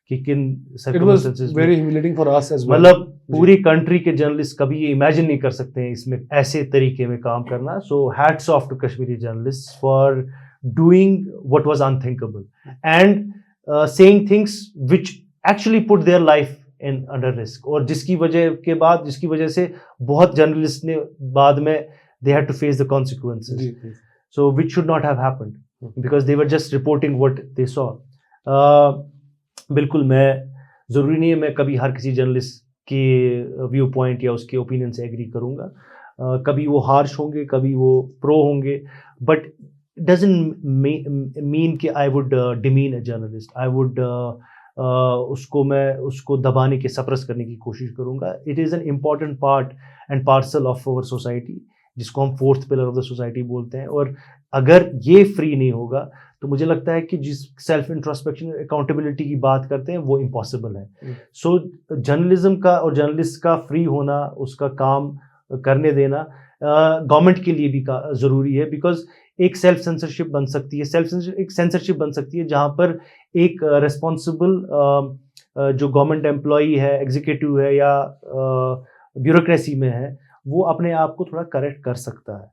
कि किन circumstances. Very humiliating for us as well. मतलब पूरी कंट्री के जर्नलिस्ट कभी ये इमेजिन नहीं कर सकते हैं इसमें ऐसे तरीके में काम करना. So hats off to Kashmiri journalist for doing what was unthinkable and saying things which actually put their life in under risk, और जिसकी वजह से बहुत जर्नलिस्ट ने बाद में they had to face the consequences. So which should not have happened because they were just reporting what they saw. बिल्कुल मैं ज़रूरी नहीं है मैं कभी हर किसी जर्नलिस्ट के व्यू पॉइंट या उसके ओपिनियन से एग्री करूँगा. कभी वो हार्श होंगे, कभी वो प्रो होंगे, बट doesn't mean कि I would demean a journalist. I would उसको दबाने के सप्रेस करने की कोशिश करूँगा. It is an important part and parcel of our society जिसको हम fourth pillar of the society बोलते हैं, और अगर ये फ्री नहीं होगा तो मुझे लगता है कि जिस सेल्फ इंट्रोस्पेक्शन अकाउंटेबिलिटी की बात करते हैं वो इम्पॉसिबल है. सो जर्नलिज्म का और जर्नलिस्ट का फ्री होना, उसका काम करने देना गवर्नमेंट के लिए भी ज़रूरी है, बिकॉज एक सेल्फ सेंसरशिप बन सकती है, एक सेंसरशिप बन सकती है जहाँ पर एक रिस्पॉन्सिबल जो गवर्नमेंट एम्प्लॉई है, एग्जीक्यूटिव है या ब्यूरोक्रेसी में है, वो अपने आप को थोड़ा करेक्ट कर सकता है.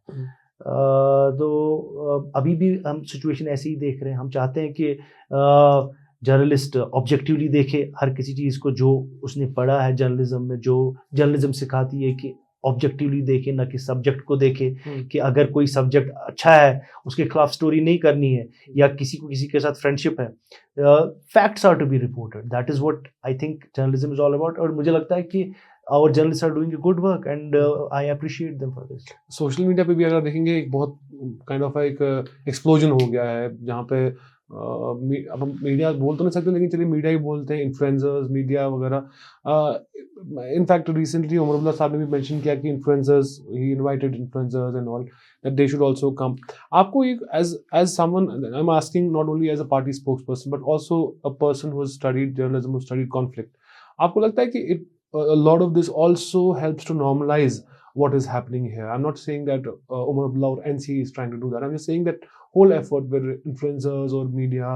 तो अभी भी हम सिचुएशन ऐसे ही देख रहे हैं. हम चाहते हैं कि जर्नलिस्ट ऑब्जेक्टिवली देखे हर किसी चीज़ को जो उसने पढ़ा है जर्नलिज्म में, जो जर्नलिज्म सिखाती है कि ऑब्जेक्टिवली देखे, ना कि सब्जेक्ट को देखे कि अगर कोई सब्जेक्ट अच्छा है उसके खिलाफ स्टोरी नहीं करनी है या किसी के साथ फ्रेंडशिप है. Facts are to be reported. That is what I think journalism is all about. और मुझे लगता है कि our journalists are doing a good work and I appreciate them for this. Social media पे भी अगर देखेंगे एक बहुत काइंड ऑफ एक एक्सप्लोजन हो गया है जहाँ पे अब हम मीडिया बोल तो नहीं सकते, लेकिन चलिए मीडिया ही बोलते हैं, इन्फ्लुएंसर्स मीडिया वगैरह. इनफैक्ट रिसेंटली उमर अब्दुल्ला साहब ने भी मेंशन किया कि influencers, he invited influencers and all that they should also come. आपको एक as someone, I am asking not only as a party spokesperson but also a person who has studied journalism, who studied conflict, आपको लगता है कि a lot of this also helps to normalize what is happening here? I'm not saying that Umar Abdullah or NC is trying to do that. I'm just saying that whole effort where influencers or media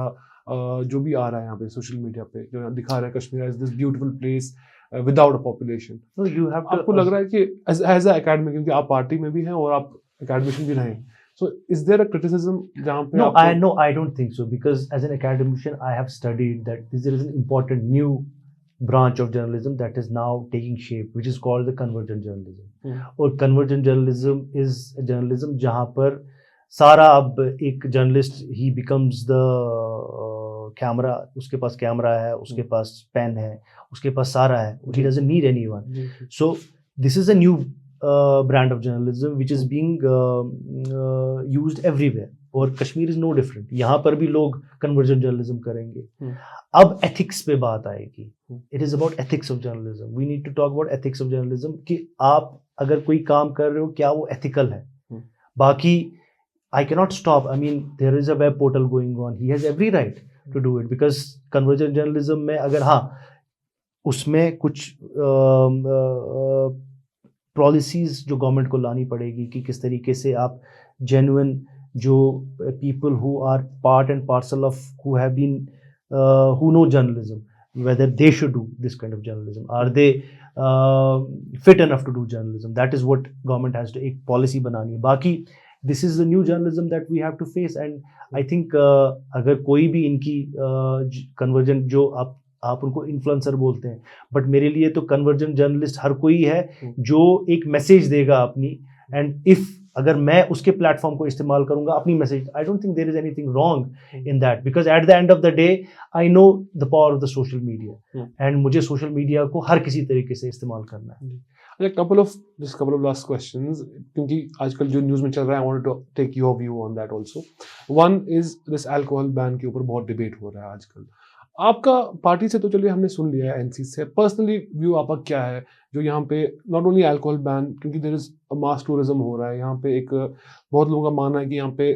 जो भी आ रहा है यहाँ पे social media पे जो दिखा रहा है Kashmir as this beautiful place without a population. So you have to, आपको लग रहा है कि as a academic, क्योंकि आप पार्टी में भी हैं और आप academician भी रहे हैं, so is there a criticism जहाँ पे I don't think so, because as an academician I have studied that there is an important new branch of journalism that is now taking shape, which is called the convergent journalism. और convergent journalism is a journalism जहाँ पर सारा, अब एक journalist he becomes the camera, उसके पास camera है, उसके पास pen है, उसके पास सारा है, he doesn't need anyone. So this is a new brand of journalism which is being used everywhere. और कश्मीर इज नो डिफरेंट. यहाँ पर भी लोग कन्वर्जेंट जर्नलिज्म करेंगे. अब एथिक्स पे बात आएगी. It is about ethics of journalism. We need to talk about ethics of journalism कि आप अगर कोई काम कर रहे हो क्या वो एथिकल है. बाकी I can not stop. I mean there is a web portal going on, he has every right to do it, because convergent journalism में अगर उसमें कुछ पॉलिसीज जो गवर्नमेंट को लानी पड़ेगी कि किस तरीके से आप जेन्युइन जो people who are part and parcel of who have been who know journalism, whether they should do this kind of journalism, are they fit enough to do journalism. That is what government has to एक policy बनानी है. बाकी this is the new journalism that we have to face, and I think अगर कोई भी इनकी convergent जो आप उनको इन्फ्लुएंसर बोलते हैं, बट मेरे लिए तो कन्वर्जेंट जर्नलिस्ट हर कोई है जो एक मैसेज देगा अपनी, एंड इफ अगर मैं उसके प्लेटफॉर्म को इस्तेमाल करूंगा अपनी message, I don't think there is anything wrong in that, because at the end of the day I know the power of the social media, and मुझे सोशल मीडिया को हर किसी तरीके से इस्तेमाल करना है. couple of last questions, क्योंकि आजकल जो न्यूज़ में चल रहा है, I wanted to take your view on that also. One is this alcohol ban के ऊपर बहुत डिबेट हो रहा है आजकल. आपका पार्टी से तो चलिए हमने सुन लिया है, एनसी से पर्सनली व्यू आपका क्या है जो यहाँ पे नॉट ओनली अल्कोहल बैन, क्योंकि देयर इज मास टूरिज्म हो रहा है यहाँ पे, एक बहुत लोगों का मानना है कि यहाँ पे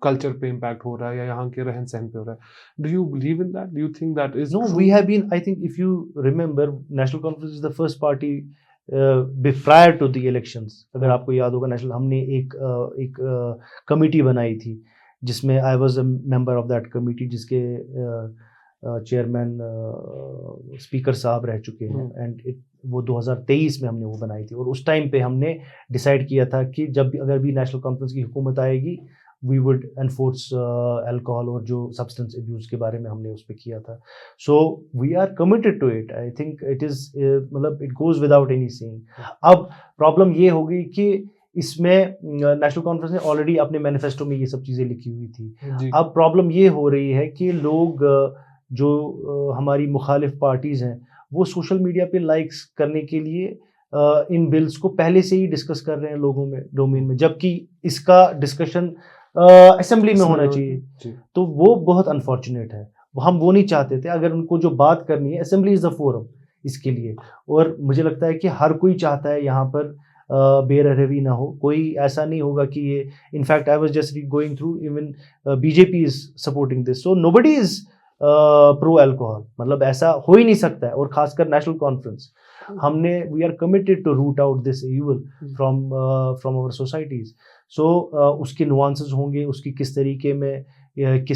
कल्चर पे इम्पैक्ट हो रहा है या यहाँ के रहन सहन पे हो रहा है. Do you believe in that? Do you think that is? No, we have been, I think if you remember, National Conference is the first party prior to the elections. अगर आपको याद होगा, नेशनल हमने एक कमेटी बनाई थी जिसमें I was a member of that committee, जिसके चेयरमैन स्पीकर साहब रह चुके हैं, एंड वो 2023 में हमने वो बनाई थी, और उस टाइम पे हमने डिसाइड किया था कि जब अगर भी नेशनल कॉन्फ्रेंस की हुकूमत आएगी वी वुड एनफोर्स अल्कोहल और जो सब्सटेंस अब्यूज़ के बारे में हमने उस पर किया था. So we are committed to it. I think it is मतलब it goes without any saying. अब प्रॉब्लम ये हो गई कि इसमें नेशनल कॉन्फ्रेंस ने ऑलरेडी अपने मैनिफेस्टो में ये सब चीज़ें लिखी हुई थी. अब प्रॉब्लम ये हो रही है कि लोग जो हमारी मुखालिफ पार्टीज़ हैं वो सोशल मीडिया पे लाइक्स करने के लिए इन बिल्स को पहले से ही डिस्कस कर रहे हैं लोगों में, डोमेन में, जबकि इसका डिस्कशन असेंबली में होना चाहिए. तो वो बहुत अनफॉर्चुनेट है. हम वो नहीं चाहते थे. अगर उनको जो बात करनी है, असेंबली इज़ द फोरम इसके लिए. और मुझे लगता है कि हर कोई चाहता है यहाँ पर बेरहवी ना हो. कोई ऐसा नहीं होगा कि ये, in fact I was just going through, even BJP is supporting this, so nobody is pro alcohol. मतलब ऐसा हो ही नहीं सकता है. और खासकर नेशनल कॉन्फ्रेंस, हमने we are committed to root out this evil from our societies. So उसके नुआंसेस होंगे, उसकी किस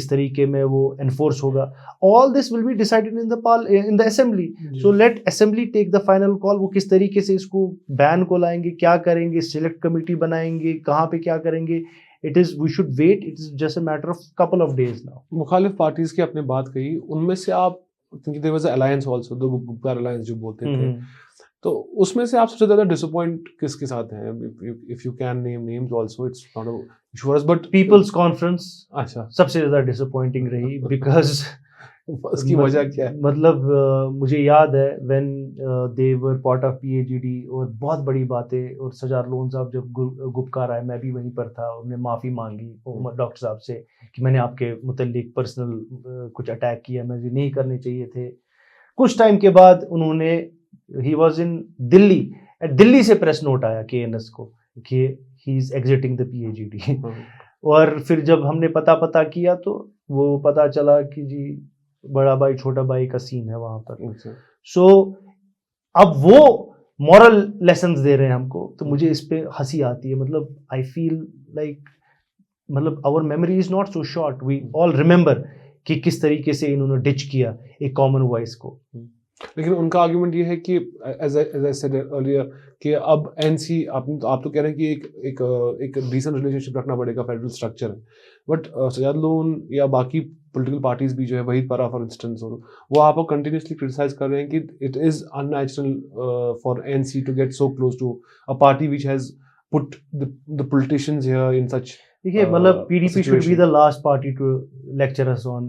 तरीके में वो एनफोर्स होगा. All this will be decided in the assembly. So let assembly take the final call. वो किस तरीके से इसको बैन को लाएंगे, क्या करेंगे, सिलेक्ट कमेटी बनाएंगे, कहाँ पे क्या करेंगे, it is we should wait. It is just a matter of couple of days now. मुखालिफ पार्टीज की आपने बात कही, उनमें से आप, क्योंकि there was a alliance also, the Gupkar alliance जो बोलते थे, तो उसमें से आप सबसे ज्यादा डिसअपॉइंट किसके साथ हैं? If you can name names also, it's not an issue for us, but People's Conference अच्छा सबसे ज्यादा डिसअपॉइंटिंग रही. बिकॉज उसकी वजह क्या है? मतलब मुझे याद है when they were part of PAGD, और बहुत बड़ी बातें, और सजार लोन साहब जब गुपकार आए, मैं भी वहीं पर था, उन्होंने माफ़ी मांगी डॉक्टर साहब से कि मैंने आपके मुतल्लिक पर्सनल कुछ अटैक किया, मुझे नहीं करने चाहिए थे. कुछ टाइम के बाद उन्होंने, ही वॉज इन दिल्ली से प्रेस नोट आया KNS को कि he is exiting the PAGD. और फिर जब हमने पता किया तो वो पता चला कि जी बड़ा भाई छोटा भाई का सीन है वहाँ पर. सो अब वो मॉरल लेसन्स दे रहे हैं हमको, तो मुझे इस पे हंसी आती है. मतलब आई फील लाइक, मतलब our memory is not so short. We all remember कि किस तरीके से इन्होंने डिच किया एक कॉमन वॉइस को. लेकिन उनका आर्गुमेंट ये है कि एज आई सेड अर्लियर कि अब NC, आप तो कह रहे हैं कि एक डिसेंट रिलेशनशिप रखना पड़ेगा, फेडरल स्ट्रक्चर है, बट सजाद लोन या बाकी पॉलिटिकल पार्टीज भी जो है, वहीद पारा फॉर इंस्टेंस, वो आपको कंटिन्यूसली क्रिटिसाइज कर रहे हैं कि it is unnatural for NC to get so close to a party which has put the politicians here in such. देखिए, मतलब PDP should be the last party to lecture us on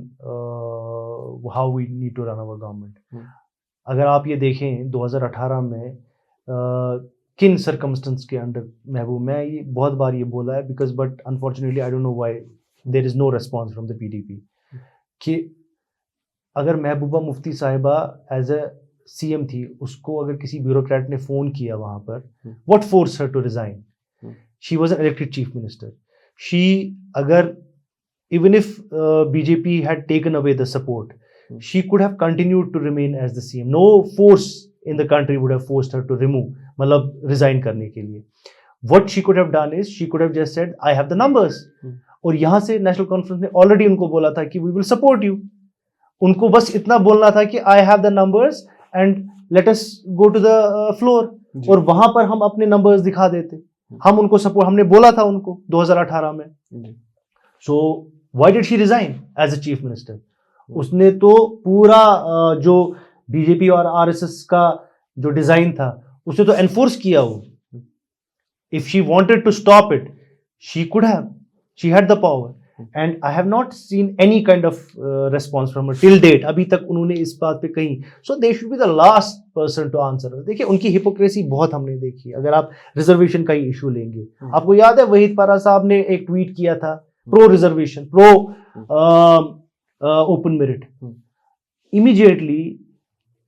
how we need to run our government. अगर आप ये देखें 2018 में किन circumstance के under महबूब, मैं ये बहुत बार ये बोला है, because but unfortunately I don't know why there is no response from the PDP, कि अगर महबूबा मुफ्ती साहिबा एज अ CM थी, उसको अगर किसी ब्यूरोक्रेट ने फ़ोन किया वहाँ पर, what force her to resign? She was an elected chief minister. She, अगर even if BJP had taken away the support, she could have continued to remain as the CM. No force in the country would have forced her to remove, मतलब resign करने के लिए. What she could have done is she could have just said, I have the numbers. और यहाँ से national conference ने already उनको बोला था कि we will support you. उनको बस इतना बोलना था कि I have the numbers and let us go to the floor. और वहाँ पर हम अपने numbers दिखा देते. हम उनको सपोर्ट, हमने बोला था उनको 2018 में. So why did she resign as a chief minister? उसने तो पूरा जो BJP और RSS का जो डिजाइन था उसने तो एनफोर्स किया. वो if she wanted to stop it she could have, she had the power, and I have not seen any kind of response from her till date. अभी तक उन्होंने इस बात पे कही. So they should be the last person to answer. देखिए, उनकी hypocrisy बहुत हमने देखी. अगर आप रिजर्वेशन का ही इशू लेंगे, आपको याद है वहीद पारा साहब ने एक ट्वीट किया था pro reservation, pro open merit. Immediately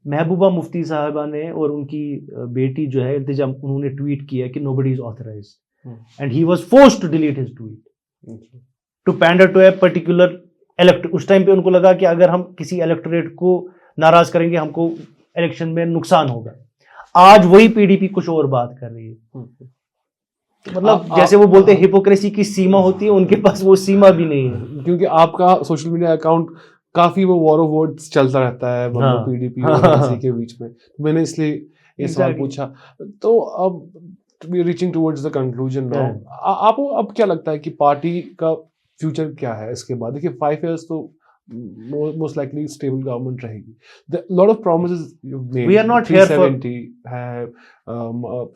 Mehbooba Mufti साहिबा ने और उनकी बेटी जो है इल्तिजा, उन्होंने ट्वीट किया कि nobody is authorised, and he was forced to delete his tweet to pander to a particular elect. उस टाइम पे उनको लगा कि अगर हम किसी इलेक्टोरेट को नाराज करेंगे हमको इलेक्शन में नुकसान होगा. आज वही PDP कुछ और बात कर रही है. मतलब जैसे वो बोलते हैं हिपोक्रेसी की सीमा होती है, उनके पास वो सीमा भी नहीं है. क्योंकि आपका सोशल मीडिया अकाउंट काफी वो वॉर ऑफ वर्ड्स चलता रहता है हाँ। पीडीपी और एनसी के बीच में, तो मैंने इसलिए ये सवाल Exactly. पूछा। तो अब we reaching towards the conclusion now, Yeah. आपको अब क्या लगता है कि पार्टी का फ्यूचर क्या है इसके बाद? देखिए 5 years तो मोस्ट लाइकली स्टेबल गवर्नमेंट रहेगी। The lot of promises you made, We are not here for- 370 है,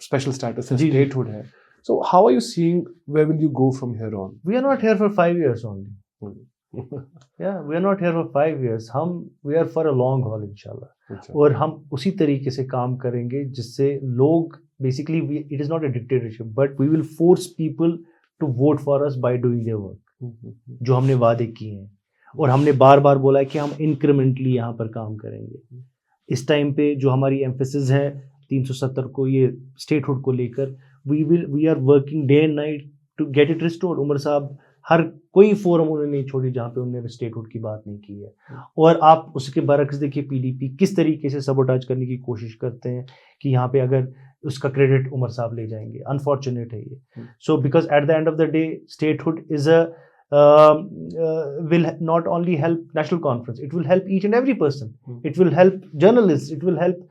स्पेशल स्टेटस है, जी, जी। स्टेटहुड है, so how are you seeing where will you go from here on? We are not here for 5 years only. Yeah, we are not here for 5 years. we are for a long haul इंशाल्लाह. अच्छा। और हम उसी तरीके से काम करेंगे जिससे लोग basically, it is not a dictatorship, but we will force people to vote for us by doing their work, जो हमने वादे किए हैं। और हमने बार बार बोला है कि हम इंक्रीमेंटली यहाँ पर काम करेंगे। इस टाइम पे जो हमारी एम्फेसिस है 370 को, ये स्टेटहुड को लेकर, we are working day and night to get it restored. Omar साहब हर कोई फोरम उन्होंने नहीं छोड़ी जहाँ पे उन्होंने स्टेटहुड की बात नहीं की है। और आप उसके बरक्स देखिए पीडीपी किस तरीके से सबोटाज करने की कोशिश करते हैं कि यहाँ पे अगर उसका क्रेडिट उमर साहब ले जाएंगे। अनफॉर्चुनेट है ये। So because at the end of the day statehood is a will not only help national conference, it will help each and every person. It will help journalists, it will help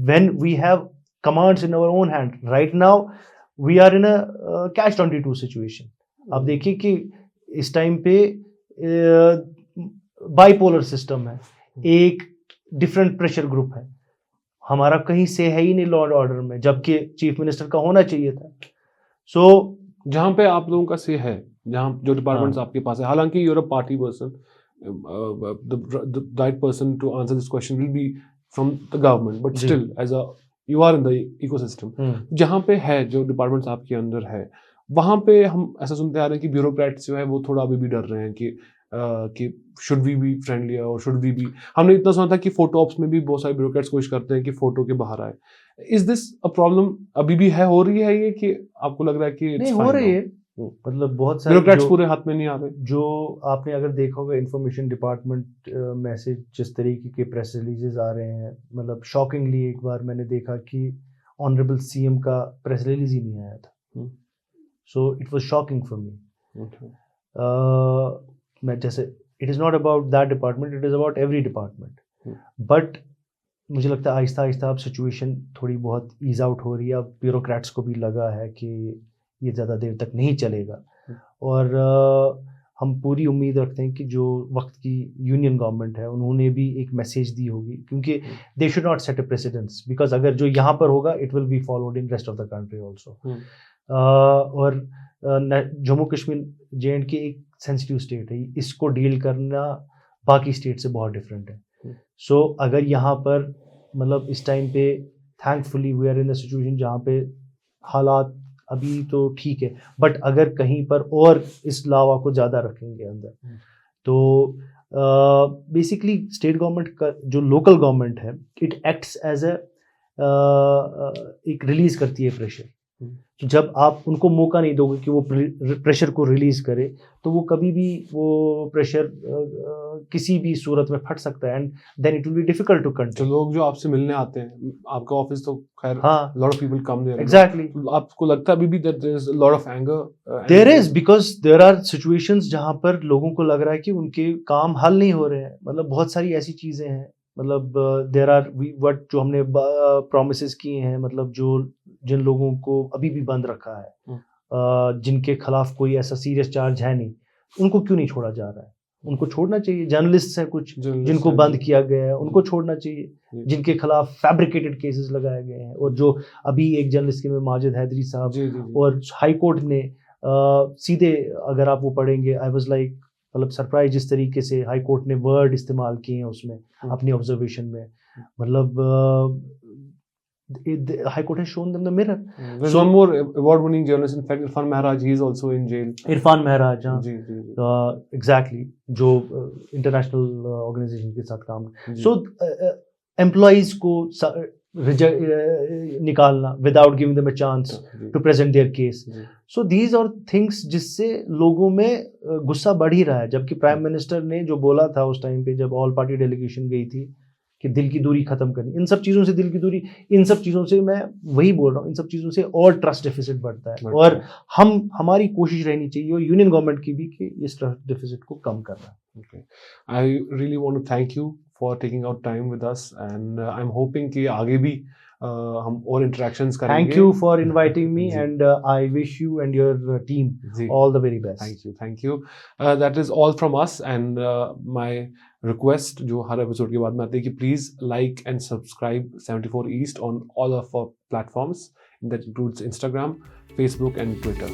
when we have commands in our own hand. Right now we are in a catch-22 situation. आप देखिए कि इस time पे bipolar system है, एक different pressure group है, हमारा कहीं से है ही नहीं लॉ एंड ऑर्डर में, जबकि चीफ मिनिस्टर का होना चाहिए था। सो जहाँ पे आप लोगों का से है, जहाँ जो डिपार्टमेंट्स आपके पास है, हालांकि you're a party person, the right person to answer this question will be from the government, but still as a you are in the ecosystem, जहाँ पे है जो डिपार्टमेंट्स आपके अंदर है, वहाँ पे हम ऐसा सुनते आ रहे हैं कि ब्यूरोक्रेट्स जो है वो थोड़ा अभी भी डर रहे हैं कि शुड वी बी फ्रेंडली और शुड वी बी, हमने इतना सुना था कि फोटो ऑप्स में भी बहुत सारे ब्यूरोक्रेट्स कोशिश करते हैं कि फोटो के बाहर आए। इज दिस अ प्रॉब्लम अभी भी है, हो रही है ये, कि आपको लग रहा है कि नहीं हो रही है? मतलब बहुत सारे ब्यूरोक्रेट्स पूरे हाथ में नहीं आ रहे। जो आपने अगर देखा होगा इंफॉर्मेशन डिपार्टमेंट में से जिस तरीके के प्रेस रिलीजेस आ रहे हैं, मतलब शॉकिंगली एक बार मैंने देखा कि ऑनरेबल सीएम का प्रेस रिलीज ही नहीं आया था। So it was shocking for me. मैं जैसे it is not about that department, it is about every department, but मुझे लगता है आहिस्ता आहिस्ता अब सिचुएशन थोड़ी बहुत ईज आउट हो रही है। अब ब्यूरोक्रेट्स को भी लगा है कि ये ज़्यादा देर तक नहीं चलेगा, और हम पूरी उम्मीद रखते हैं कि जो वक्त की यूनियन गवर्नमेंट है उन्होंने भी एक मैसेज दी होगी, क्योंकि they should not set a precedence, because अगर जो यहाँ पर होगा it will be followed in rest of the country also. और जम्मू कश्मीर JNK की एक सेंसिटिव स्टेट है, इसको डील करना बाकी स्टेट से बहुत डिफरेंट है। सो अगर यहाँ पर मतलब इस टाइम पे thankfully we are in the situation जहाँ पे हालात अभी तो ठीक है, बट अगर कहीं पर और इस लावा को ज़्यादा रखेंगे अंदर, तो बेसिकली स्टेट गवर्नमेंट का जो लोकल गवर्नमेंट है इट एक्ट्स एज अ एक रिलीज करती है प्रेशर। तो जब आप उनको मौका नहीं दोगे कि वो प्रेशर को रिलीज करे, तो वो कभी भी वो प्रेशर किसी भी सूरत में फट सकता है, and then it will be difficult to control. तो लोग जो आपसे मिलने आते हैं, आपका ऑफिस तो खैर हाँ, lot of people come there, exactly. आपको लगता है अभी भी that there is a lot of anger? There is, because there are situations जहां पर लोगों को लग रहा है कि उनके काम हल नहीं हो रहे हैं। मतलब बहुत सारी ऐसी चीजें हैं, मतलब देयर आर व्हाट जो हमने प्रॉमिसेस किए हैं, मतलब जो जिन लोगों को अभी भी बंद रखा है, जिनके खिलाफ कोई ऐसा सीरियस चार्ज है नहीं, उनको क्यों नहीं छोड़ा जा रहा है? उनको छोड़ना चाहिए। जर्नलिस्ट हैं कुछ जिनको बंद किया गया है, उनको छोड़ना चाहिए। जिनके खिलाफ फैब्रिकेटेड केसेस लगाए गए हैं, और जो अभी एक जर्नलिस्ट के में माजिद हैदरी साहब, और हाई कोर्ट ने सीधे अगर आप वो पढ़ेंगे, आई वाज लाइक मतलब सरप्राइज जिस तरीके से हाई कोर्ट ने वर्ड इस्तेमाल किए हैं उसमें अपनी ऑब्जर्वेशन में। मतलब High Court has shown them the mirror. There's one more award-winning journalist, in fact, Irfan Mehraj, he is also in jail. Irfan Maharaj, हाँ, जी। एग्जैक्टली, जो इंटरनेशनल ऑर्गेनाइजेशन के साथ काम। सो एम्प्लॉइज को निकालना without giving them a chance to present their case. So these are things जिससे लोगों में गुस्सा बढ़ ही रहा है। जबकि प्राइम मिनिस्टर ने जो बोला था उस टाइम पे जब ऑल पार्टी डेलीगेशन गई थी कि दिल की दूरी ख़त्म करनी, इन सब चीज़ों से दिल की दूरी, इन सब चीज़ों से मैं वही बोल रहा हूँ, इन सब चीज़ों से और ट्रस्ट डेफिसिट बढ़ता है। और हमारी कोशिश रहनी चाहिए और यूनियन गवर्नमेंट की भी कि इस ट्रस्ट डेफिसिट को कम करना। Okay. I really want to thank you for taking out time with us, and I'm hoping कि आगे भी हम और interactions करेंगे. Thank you for inviting me, ji. and I wish you and your team ji. all the very best. Thank you, thank you. That is all from us, and my request जो हर episode के बाद में आती है कि please like and subscribe 74 East on all of our platforms. That includes Instagram, Facebook, and Twitter.